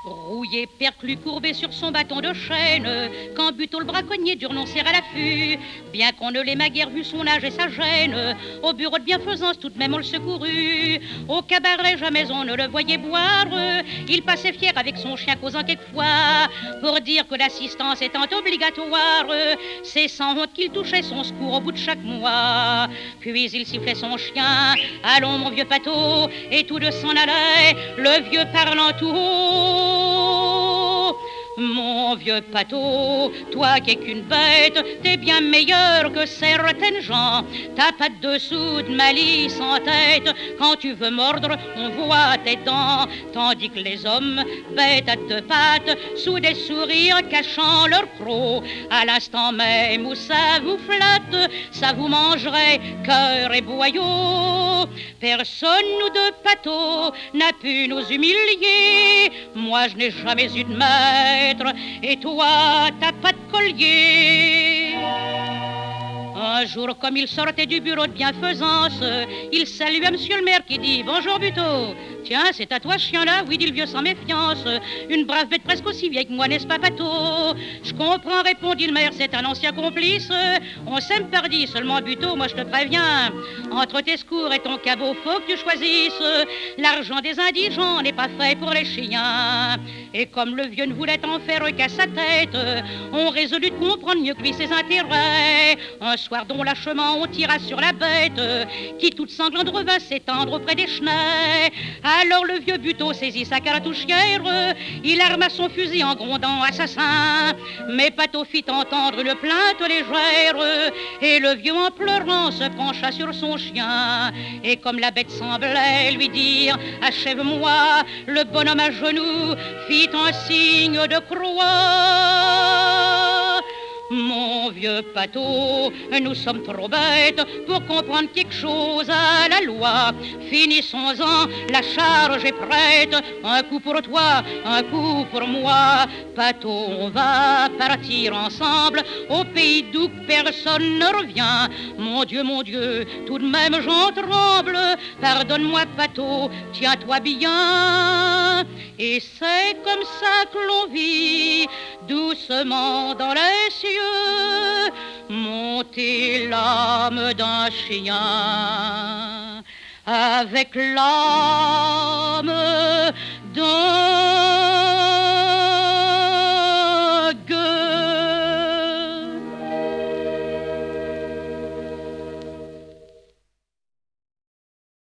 Rouillé, perclus, courbé sur son bâton de chêne, quand Buteau le braconnier dur n'en à l'affût, bien qu'on ne l'ait ma guère vu son âge et sa gêne, au bureau de bienfaisance tout de même on le secourut, au cabaret jamais on ne le voyait boire, il passait fier avec son chien causant quelquefois, pour dire que l'assistance étant obligatoire, c'est sans honte qu'il touchait son secours au bout de chaque mois, puis il sifflait son chien, allons mon vieux Pato, et tous deux s'en allaient, le vieux parlant tout haut. Mon vieux Pato, toi qui es qu'une bête, t'es bien meilleur que certaines gens. T'as pas de sous de malice en tête, quand tu veux mordre, on voit tes dents. Tandis que les hommes, bêtes à deux pattes, sous des sourires cachant leurs crocs, à l'instant même où ça vous flatte, ça vous mangerait cœur et boyau. Personne, nous deux Pato, n'a pu nous humilier. Moi, je n'ai jamais eu de maître, et toi, t'as pas de collier. Un jour, comme il sortait du bureau de bienfaisance, il salua monsieur le maire qui dit « Bonjour Buteau ». « Tiens, c'est à toi ce chien-là ?» Oui, dit le vieux sans méfiance. « Une brave bête presque aussi vieille que moi, n'est-ce pas Pato ?»« Je comprends, répondit le maire, c'est un ancien complice. On s'aime pardi, seulement Buteau, moi je te préviens. Entre tes secours et ton cabot, faut que tu choisisses. L'argent des indigents n'est pas fait pour les chiens. » Et comme le vieux ne voulait en faire qu'à sa tête, on résolut de comprendre mieux que lui ses intérêts. Un soir dont lâchement on tira sur la bête, qui toute sanglante revint s'étendre auprès des chenets. Alors le vieux Buteau saisit sa cartouchière, il arma son fusil en grondant assassin. Mais Pato fit entendre une plainte légère, et le vieux en pleurant se pencha sur son chien. Et comme la bête semblait lui dire « Achève-moi », le bonhomme à genoux fit un signe de croix. Mon vieux Pato, nous sommes trop bêtes pour comprendre quelque chose à la loi. Finissons-en, la charge est prête. Un coup pour toi, un coup pour moi. Pato, on va partir ensemble au pays d'où personne ne revient. Mon Dieu, tout de même j'en tremble. Pardonne-moi Pato, tiens-toi bien. Et c'est comme ça que l'on vit doucement dans les cieux, monter l'âme d'un chien avec l'âme